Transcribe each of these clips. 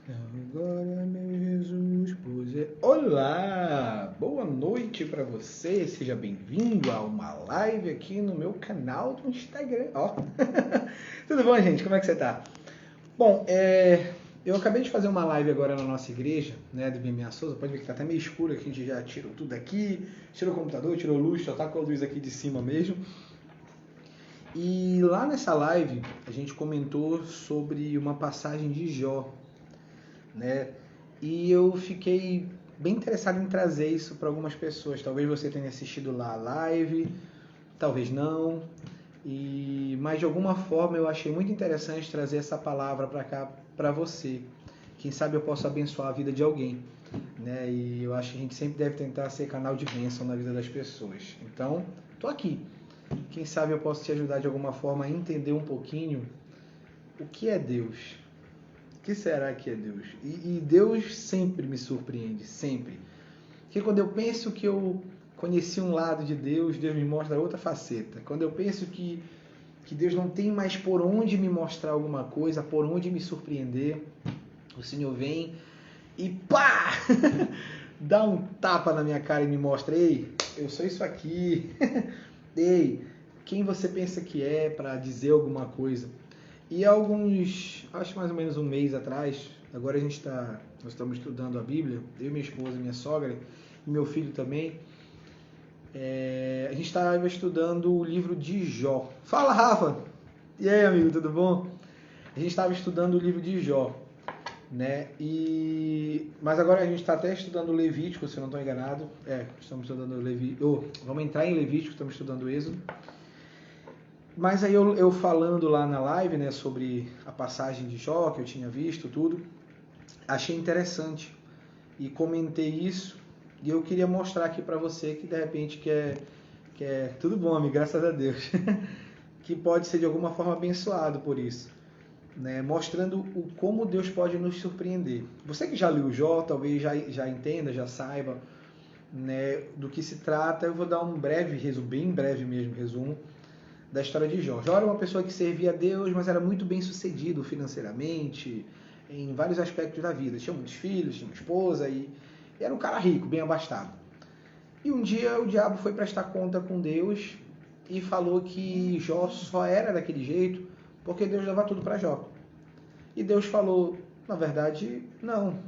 Agora, meu Jesus, pois é. Olá, boa noite para você. Seja bem-vindo a uma live aqui no meu canal do Instagram. Ó, tudo bom, gente? Como é que você tá? Bom, eu acabei de fazer uma live agora na nossa igreja, né, do BMA Souza. Pode ver que tá até meio escuro aqui, a gente já tirou tudo aqui, tirou o computador, tirou a luz, só tá com a luz aqui de cima mesmo. E lá nessa live a gente comentou sobre uma passagem de Jó, né? E eu fiquei bem interessado em trazer isso para algumas pessoas. Talvez você tenha assistido lá a live, talvez não. Mas de alguma forma eu achei muito interessante trazer essa palavra para cá para você. Quem sabe eu posso abençoar a vida de alguém, né? E eu acho que a gente sempre deve tentar ser canal de bênção na vida das pessoas. Então, tô aqui. Quem sabe eu posso te ajudar de alguma forma a entender um pouquinho o que é Deus. O que será que é Deus? E Deus sempre me surpreende, sempre. Porque quando eu penso que eu conheci um lado de Deus, Deus me mostra outra faceta. Quando eu penso que Deus não tem mais por onde me mostrar alguma coisa, por onde me surpreender, o Senhor vem e pá! Dá um tapa na minha cara e me mostra, ei, eu sou isso aqui. Ei, quem você pensa que é para dizer alguma coisa? E acho mais ou menos um mês atrás, agora nós estamos estudando a Bíblia, eu, minha esposa, minha sogra e meu filho também. A gente estava estudando o livro de Jó. Fala, Rafa! E aí, amigo, tudo bom? A gente estava estudando o livro de Jó, né? Mas agora a gente está até estudando o Levítico, se eu não estou enganado. Estamos estudando Levítico. Vamos entrar em Levítico, estamos estudando o Êxodo. Mas aí eu falando lá na live, né, sobre a passagem de Jó, que eu tinha visto, tudo, achei interessante e comentei isso e eu queria mostrar aqui para você que de repente quer tudo bom, amigo, graças a Deus, que pode ser de alguma forma abençoado por isso, né, mostrando como Deus pode nos surpreender. Você que já leu Jó, talvez já entenda, já saiba, né, do que se trata. Eu vou dar um breve resumo, bem breve mesmo, resumo da história de Jó. Jó era uma pessoa que servia a Deus, mas era muito bem sucedido financeiramente, em vários aspectos da vida. Tinha muitos filhos, tinha uma esposa e era um cara rico, bem abastado. E um dia o diabo foi prestar conta com Deus e falou que Jó só era daquele jeito porque Deus dava tudo para Jó. E Deus falou, na verdade, não.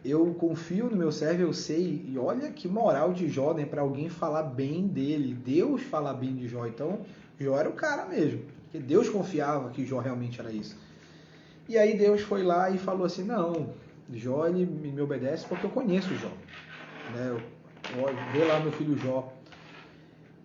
Eu confio no meu servo, eu sei. E olha que moral de Jó, né? Para alguém falar bem dele. Deus falar bem de Jó. Então, Jó era o cara mesmo. Porque Deus confiava que Jó realmente era isso. E aí Deus foi lá e falou assim, não, Jó ele me obedece porque eu conheço Jó. Né? Vê lá meu filho Jó.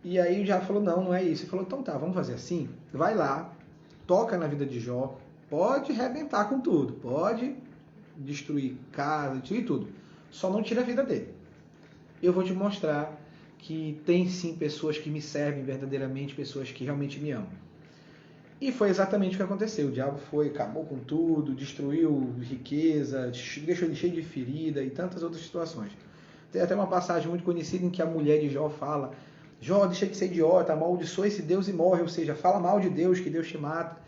E aí o diabo falou, não é isso. Ele falou, então tá, vamos fazer assim. Vai lá, toca na vida de Jó. Pode arrebentar com tudo. Pode destruir casa, destruir tudo. Só não tira a vida dele. Eu vou te mostrar que tem sim pessoas que me servem verdadeiramente, pessoas que realmente me amam. E foi exatamente o que aconteceu. O diabo acabou com tudo, destruiu riqueza, deixou ele cheio de ferida e tantas outras situações. Tem até uma passagem muito conhecida em que a mulher de Jó fala, Jó, deixa de ser idiota, amaldiçoa esse Deus e morre, ou seja, fala mal de Deus, que Deus te mata.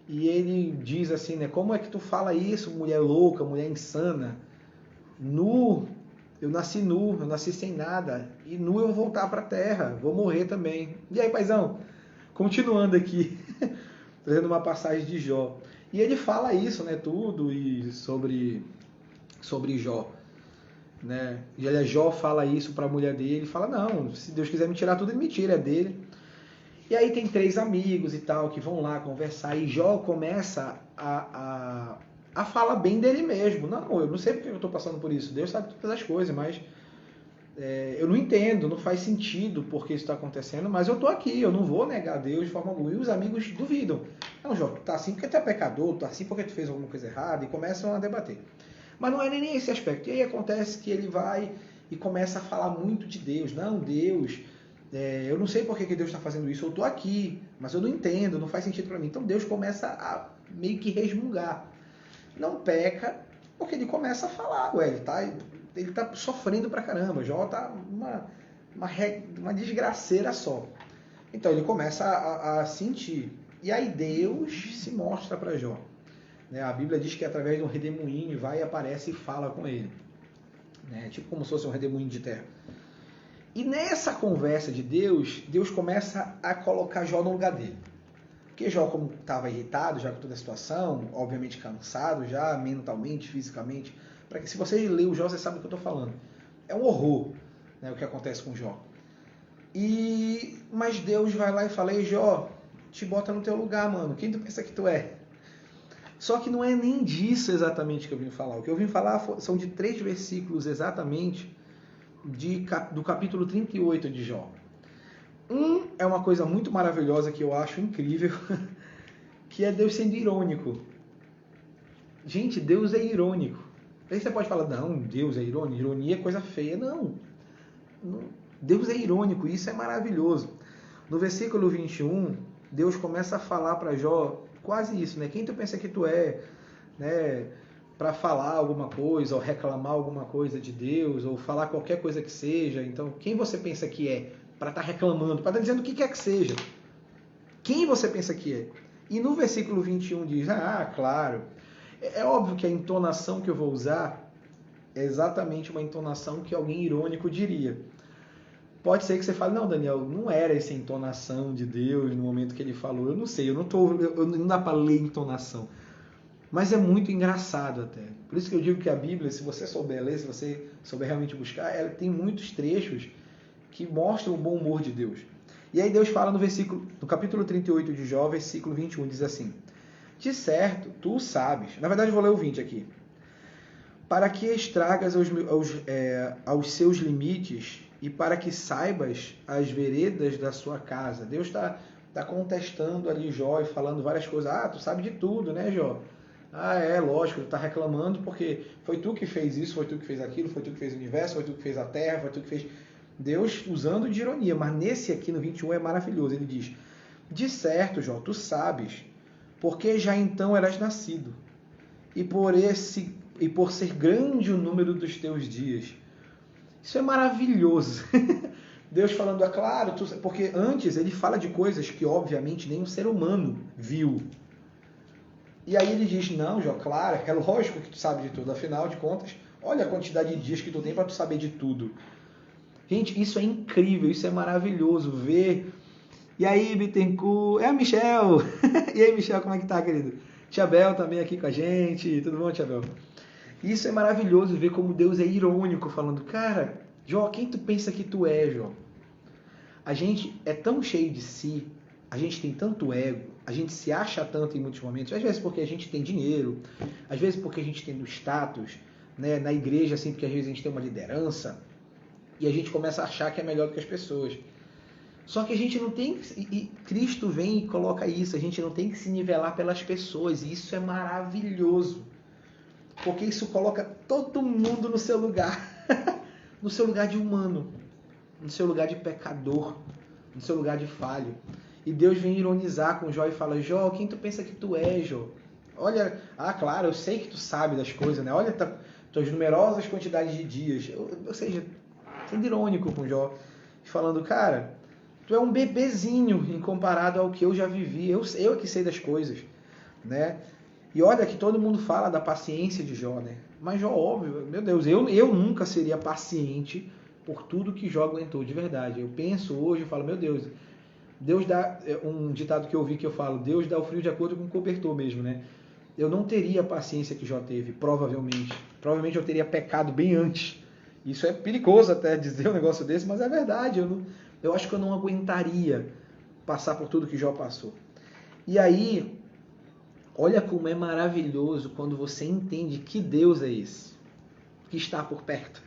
E ele diz assim, né? Como é que tu fala isso, mulher louca, mulher insana? Eu nasci sem nada. E nu eu vou voltar para a terra, vou morrer também. E aí, paizão? Continuando aqui, trazendo uma passagem de Jó. E ele fala isso, né? Tudo e sobre Jó. Né? E Jó fala isso para a mulher dele. Fala, não, se Deus quiser me tirar tudo, ele me tira, é dele. E aí tem 3 amigos e tal que vão lá conversar e Jó começa a falar bem dele mesmo. Não, eu não sei porque eu estou passando por isso. Deus sabe todas as coisas, mas eu não entendo, não faz sentido porque isso está acontecendo, mas eu estou aqui, eu não vou negar a Deus de forma alguma. E os amigos duvidam. Não, Jó, tu tá assim porque tu é pecador, tu tá assim porque tu fez alguma coisa errada e começam a debater. Mas não é nem esse aspecto. E aí acontece que ele vai e começa a falar muito de Deus. Não, Deus... eu não sei por que Deus está fazendo isso, eu estou aqui, mas eu não entendo, não faz sentido para mim. Então Deus começa a meio que resmungar. Não peca, porque ele começa a falar, ele tá sofrendo pra caramba, Jó tá uma desgraceira só. Então ele começa a sentir. E aí Deus se mostra para Jó. né? A Bíblia diz que através de um redemoinho vai e aparece e fala com ele, né? Tipo como se fosse um redemoinho de terra. E nessa conversa de Deus, Deus começa a colocar Jó no lugar dele. Porque Jó, como estava irritado já com toda a situação, obviamente cansado já, mentalmente, fisicamente, para que se você ler o Jó, você sabe do que eu estou falando. É um horror, né, o que acontece com Jó. Mas Deus vai lá e fala: ei, Jó, te bota no teu lugar, mano. Quem tu pensa que tu é? Só que não é nem disso exatamente que eu vim falar. O que eu vim falar são de 3 versículos exatamente do capítulo 38 de Jó. É uma coisa muito maravilhosa que eu acho incrível, que é Deus sendo irônico. Gente, Deus é irônico. Aí você pode falar: não, Deus é irônico, ironia é coisa feia. Não. Deus é irônico, isso é maravilhoso. No versículo 21, Deus começa a falar para Jó quase isso, né? Quem tu pensa que tu é, né? Para falar alguma coisa, ou reclamar alguma coisa de Deus, ou falar qualquer coisa que seja. Então, quem você pensa que é para estar reclamando, para estar dizendo o que quer que seja? Quem você pensa que é? E no versículo 21 diz: claro, é óbvio que a entonação que eu vou usar é exatamente uma entonação que alguém irônico diria. Pode ser que você fale: não, Daniel, não era essa entonação de Deus no momento que ele falou. Eu não sei, não dá para ler entonação. Mas é muito engraçado até. Por isso que eu digo que a Bíblia, se você souber ler, se você souber realmente buscar, ela tem muitos trechos que mostram o bom humor de Deus. E aí Deus fala no capítulo 38 de Jó, versículo 21, diz assim: de certo, tu sabes. Na verdade, eu vou ler o 20 aqui. Para que estragas aos seus limites e para que saibas as veredas da sua casa. Deus está contestando ali Jó e falando várias coisas. Tu sabe de tudo, né, Jó? Lógico, tu está reclamando porque foi tu que fez isso, foi tu que fez aquilo, foi tu que fez o universo, foi tu que fez a terra, foi tu que fez... Deus usando de ironia, mas nesse aqui no 21 é maravilhoso. Ele diz: de certo, Jó, tu sabes, porque já então eras nascido, e por ser grande o número dos teus dias. Isso é maravilhoso. Deus falando: claro, porque antes ele fala de coisas que obviamente nenhum ser humano viu. E aí ele diz: não, Jó, claro, é lógico que tu sabe de tudo. Afinal de contas, olha a quantidade de dias que tu tem para tu saber de tudo. Gente, isso é incrível, isso é maravilhoso ver. E aí, Bittencourt? É a Michel. E aí, Michel, como é que tá, querido? Tia Bel também aqui com a gente. Tudo bom, Tia Bel? Isso é maravilhoso ver como Deus é irônico, falando: cara, Jó, quem tu pensa que tu é, Jó? A gente é tão cheio de si, a gente tem tanto ego, a gente se acha tanto em muitos momentos, às vezes porque a gente tem dinheiro, às vezes porque a gente tem status, né, na igreja, assim, porque às vezes a gente tem uma liderança, e a gente começa a achar que é melhor do que as pessoas. Só que a gente não tem... E Cristo vem e coloca isso, a gente não tem que se nivelar pelas pessoas, e isso é maravilhoso. Porque isso coloca todo mundo no seu lugar. No seu lugar de humano, no seu lugar de pecador, no seu lugar de falho. E Deus vem ironizar com Jó e fala: Jó, quem tu pensa que tu é, Jó? Olha, claro, eu sei que tu sabe das coisas, né? Olha tuas numerosas quantidades de dias. Ou seja, sendo irônico com Jó, falando: cara, tu é um bebezinho em comparado ao que eu já vivi. Eu que sei das coisas, né? E olha que todo mundo fala da paciência de Jó, né? Mas Jó, óbvio, meu Deus, eu nunca seria paciente por tudo que Jó aguentou, de verdade. Eu penso hoje, eu falo: meu Deus, Deus dá... Um ditado que eu ouvi que eu falo: Deus dá o frio de acordo com o cobertor mesmo, né? Eu não teria a paciência que Jó teve, provavelmente. Provavelmente eu teria pecado bem antes. Isso é perigoso até dizer um negócio desse, mas é verdade. Eu acho que eu não aguentaria passar por tudo que Jó passou. E aí, olha como é maravilhoso quando você entende que Deus é esse, que está por perto.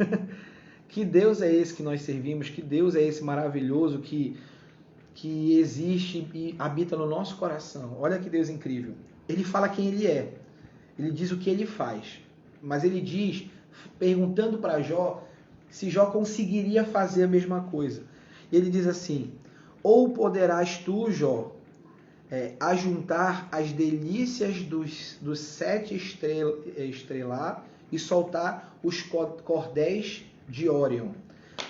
Que Deus é esse que nós servimos, que Deus é esse maravilhoso que existe e habita no nosso coração. Olha que Deus incrível. Ele fala quem ele é, ele diz o que ele faz, mas ele diz, perguntando para Jó se Jó conseguiria fazer a mesma coisa. E ele diz assim: ou poderás tu, Jó, ajuntar as delícias dos 7 estrelar e soltar os cordéis de Órion.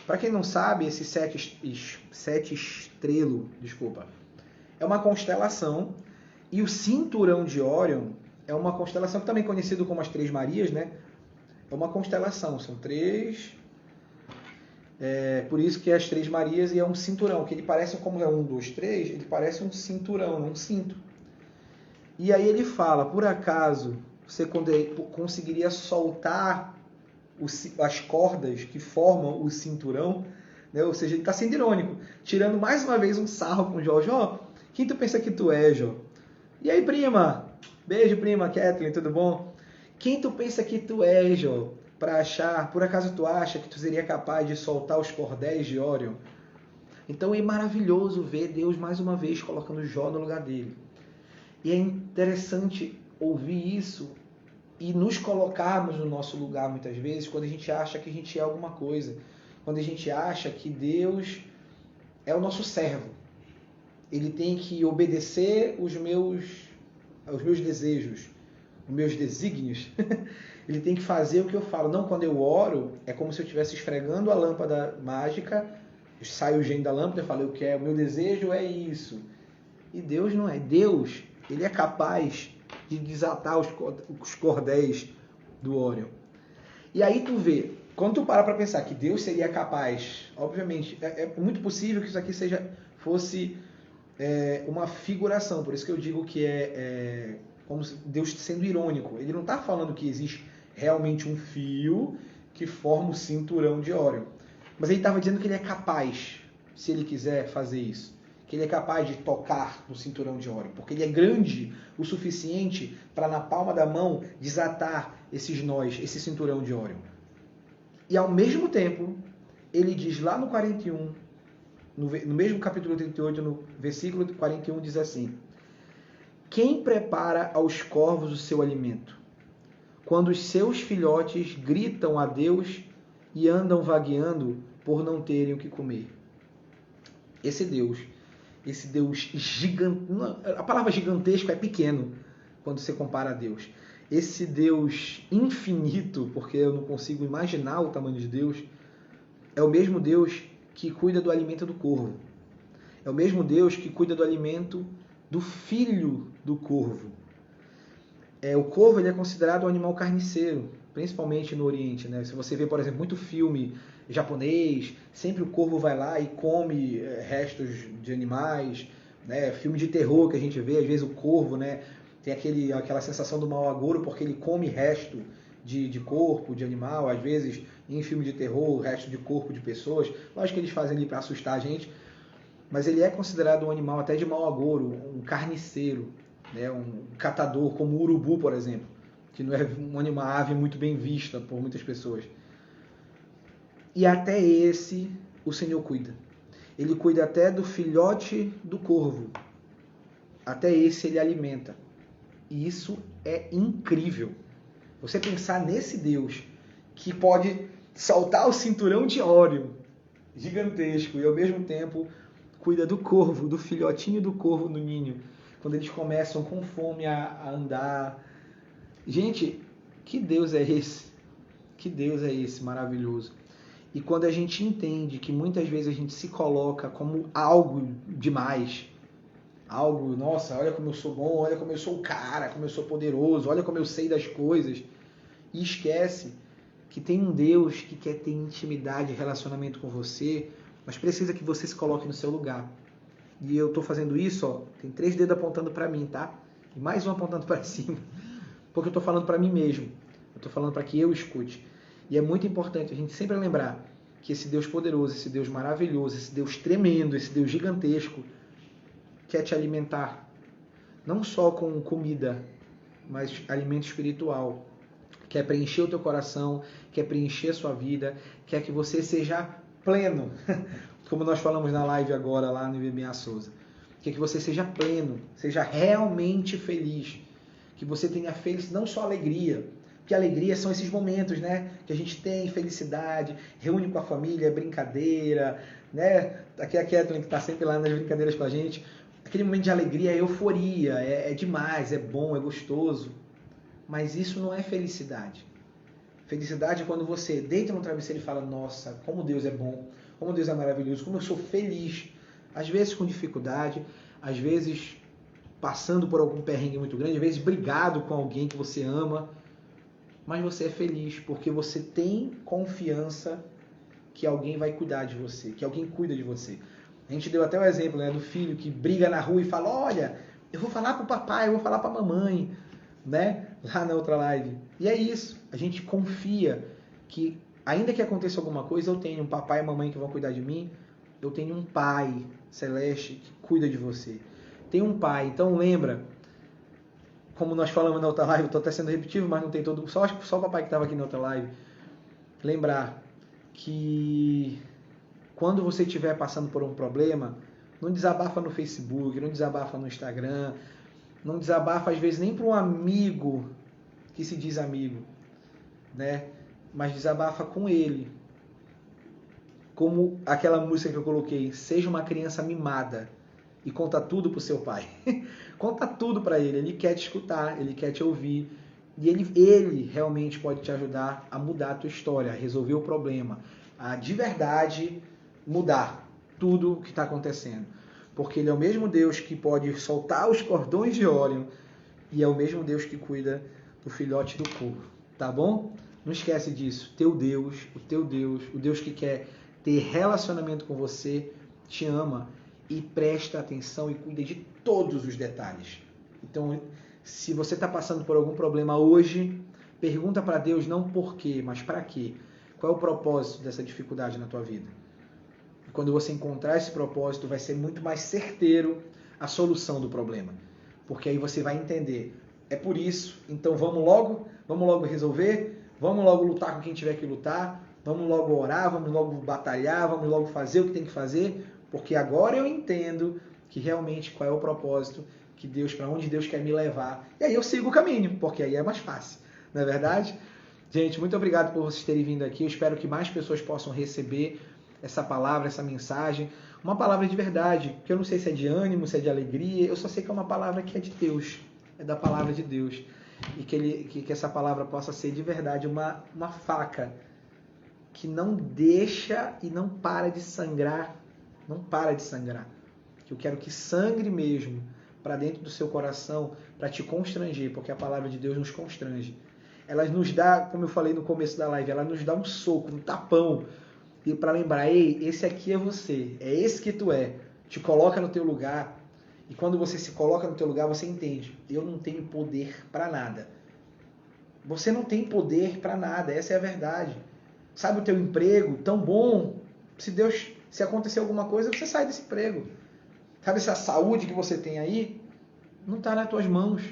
Para quem não sabe, esse sete estrelo, é uma constelação, e o cinturão de Órion é uma constelação que também é conhecido como as Três Marias, né? É uma constelação, são três. Por isso que é as Três Marias e é um cinturão, que ele parece, como é 1, 2, 3, ele parece um cinturão, um cinto. E aí ele fala, por acaso você conseguiria soltar as cordas que formam o cinturão? Né? Ou seja, ele está sendo irônico, tirando mais uma vez um sarro com o Jó. Jó, quem tu pensa que tu é, Jó? E aí, prima? Beijo, prima Kathleen, tudo bom? Quem tu pensa que tu é, Jó? Para achar, por acaso tu acha que tu seria capaz de soltar os cordéis de Órion? Então é maravilhoso ver Deus mais uma vez colocando Jó no lugar dele. E é interessante ouvir isso e nos colocarmos no nosso lugar muitas vezes quando a gente acha que a gente é alguma coisa. Quando a gente acha que Deus é o nosso servo. Ele tem que obedecer aos meus desejos, os meus desígnios. Ele tem que fazer o que eu falo. Não, quando eu oro, é como se eu estivesse esfregando a lâmpada mágica, sai o gênio da lâmpada e falo, eu quero, o meu desejo é isso. E Deus não é. Deus, ele é capaz de desatar os cordéis do Órion. E aí tu vê, quando tu para pensar que Deus seria capaz, obviamente, é muito possível que isso aqui fosse uma figuração. Por isso que eu digo que é como se Deus sendo irônico. Ele não está falando que existe realmente um fio que forma o cinturão de Órion. Mas ele estava dizendo que ele é capaz, se ele quiser fazer isso. Que ele é capaz de tocar no cinturão de Órion. Porque ele é grande o suficiente para, na palma da mão, desatar esses nós, esse cinturão de Órion. E ao mesmo tempo, ele diz lá no 41, no mesmo capítulo 38, no versículo 41, diz assim: quem prepara aos corvos o seu alimento, quando os seus filhotes gritam a Deus e andam vagueando por não terem o que comer? Esse Deus gigante, a palavra gigantesco é pequeno quando você compara a Deus. Esse Deus infinito, porque eu não consigo imaginar o tamanho de Deus, é o mesmo Deus que cuida do alimento do corvo. É o mesmo Deus que cuida do alimento do filho do corvo. O corvo ele é considerado um animal carniceiro, principalmente no Oriente, né? Se você vê, por exemplo, muito filme japonês, sempre o corvo vai lá e come restos de animais, né? Filme de terror que a gente vê, às vezes o corvo, né, tem aquela sensação do mau agouro porque ele come resto de corpo, de animal, às vezes em filme de terror, resto de corpo de pessoas. Lógico que eles fazem ali para assustar a gente, mas ele é considerado um animal até de mau agouro, um carniceiro, né? Um catador, como o urubu, por exemplo, que não é uma ave muito bem vista por muitas pessoas. E até esse o Senhor cuida. Ele cuida até do filhote do corvo. Até esse ele alimenta. E isso é incrível. Você pensar nesse Deus que pode soltar o cinturão de Órion gigantesco e ao mesmo tempo cuida do corvo, do filhotinho do corvo no ninho, quando eles começam com fome a andar. Gente, que Deus é esse? Que Deus é esse maravilhoso? E quando a gente entende que muitas vezes a gente se coloca como algo demais, algo, nossa, olha como eu sou bom, olha como eu sou o cara, como eu sou poderoso, olha como eu sei das coisas, e esquece que tem um Deus que quer ter intimidade e relacionamento com você, mas precisa que você se coloque no seu lugar. E eu estou fazendo isso, ó, tem 3 dedos apontando para mim, tá? E mais um apontando para cima, porque eu estou falando para mim mesmo, eu estou falando para que eu escute. E é muito importante a gente sempre lembrar que esse Deus poderoso, esse Deus maravilhoso, esse Deus tremendo, esse Deus gigantesco, quer te alimentar, não só com comida, mas alimento espiritual. Quer preencher o teu coração, quer preencher a sua vida, quer que você seja pleno, como nós falamos na live agora lá no IBMA Souza. Quer que você seja pleno, seja realmente feliz, que você tenha felicidade, não só alegria, porque alegria são esses momentos, né, que a gente tem felicidade, reúne com a família, brincadeira, né, aqui é a Kathleen que está sempre lá nas brincadeiras com a gente, aquele momento de alegria, é euforia, é demais, é bom, é gostoso. Mas isso não é felicidade. Felicidade é quando você deita no travesseiro e fala, nossa, como Deus é bom, como Deus é maravilhoso, como eu sou feliz. Às vezes com dificuldade, às vezes passando por algum perrengue muito grande, às vezes brigado com alguém que você ama, mas você é feliz porque você tem confiança que alguém vai cuidar de você, que alguém cuida de você. A gente deu até o exemplo, né, do filho que briga na rua e fala, olha, eu vou falar pro papai, eu vou falar pra mamãe, né, lá na outra live. E é isso, a gente confia que, ainda que aconteça alguma coisa, eu tenho um papai e mamãe que vão cuidar de mim, eu tenho um pai celeste que cuida de você. Tem um pai, então lembra, como nós falamos na outra live, eu estou até sendo repetitivo, mas não tem todo, só o papai que estava aqui na outra live, lembrar que quando você estiver passando por um problema, não desabafa no Facebook, não desabafa no Instagram, não desabafa às vezes nem para um amigo que se diz amigo, né? Mas desabafa com ele. Como aquela música que eu coloquei, seja uma criança mimada e conta tudo pro seu pai. Conta tudo para ele quer te escutar, ele quer te ouvir. E ele realmente pode te ajudar a mudar a tua história, a resolver o problema, a de verdade mudar tudo o que está acontecendo. Porque ele é o mesmo Deus que pode soltar os cordões de Órion e é o mesmo Deus que cuida do filhote do corvo, tá bom? Não esquece disso. Teu Deus, o Deus que quer ter relacionamento com você, te ama e presta atenção e cuida de todos os detalhes. Então, se você está passando por algum problema hoje, pergunta para Deus não por quê, mas para quê. Qual é o propósito dessa dificuldade na tua vida? E quando você encontrar esse propósito, vai ser muito mais certeiro a solução do problema. Porque aí você vai entender, é por isso, então vamos logo resolver, vamos logo lutar com quem tiver que lutar, vamos logo orar, vamos logo batalhar, vamos logo fazer o que tem que fazer, porque agora eu entendo que realmente qual é o propósito, que Deus, para onde Deus quer me levar. E aí eu sigo o caminho, porque aí é mais fácil, não é verdade? Gente, muito obrigado por vocês terem vindo aqui. Eu espero que mais pessoas possam receber essa palavra, essa mensagem. Uma palavra de verdade, que eu não sei se é de ânimo, se é de alegria, eu só sei que é uma palavra que é de Deus, é da palavra de Deus. E que essa palavra possa ser de verdade uma faca que não deixa e não para de sangrar, não para de sangrar. Que eu quero que sangre mesmo para dentro do seu coração, para te constranger, porque a palavra de Deus nos constrange. Ela nos dá, como eu falei no começo da live, ela nos dá um soco, um tapão, e para lembrar, ei, esse aqui é você, é esse que tu é, te coloca no teu lugar, e quando você se coloca no teu lugar, você entende, eu não tenho poder para nada. Você não tem poder para nada, essa é a verdade. Sabe o teu emprego, tão bom, se acontecer alguma coisa, você sai desse emprego. Sabe essa saúde que você tem aí? Não está nas tuas mãos.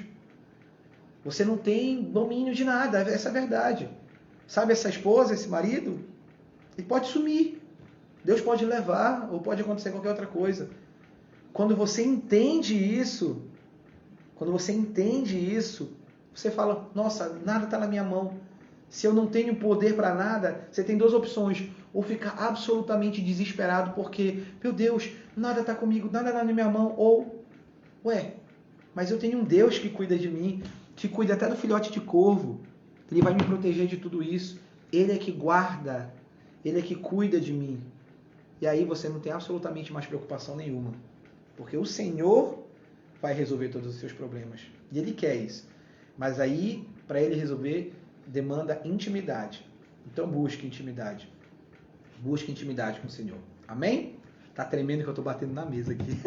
Você não tem domínio de nada, essa é a verdade. Sabe essa esposa, esse marido? Ele pode sumir. Deus pode levar, ou pode acontecer qualquer outra coisa. Quando você entende isso, você fala, nossa, nada está na minha mão. Se eu não tenho poder para nada, você tem duas opções. Ou ficar absolutamente desesperado porque, meu Deus, nada está comigo, nada está na minha mão. Ou, mas eu tenho um Deus que cuida de mim, que cuida até do filhote de corvo. Ele vai me proteger de tudo isso. Ele é que guarda, ele é que cuida de mim. E aí você não tem absolutamente mais preocupação nenhuma. Porque o Senhor vai resolver todos os seus problemas. E Ele quer isso. Mas aí, para Ele resolver, demanda intimidade. Então busque intimidade. Busque intimidade com o Senhor. Amém? Tá tremendo que eu tô batendo na mesa aqui.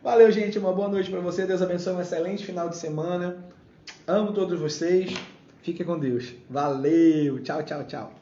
Valeu, gente. Uma boa noite para você. Deus abençoe. Um excelente final de semana. Amo todos vocês. Fiquem com Deus. Valeu. Tchau, tchau, tchau.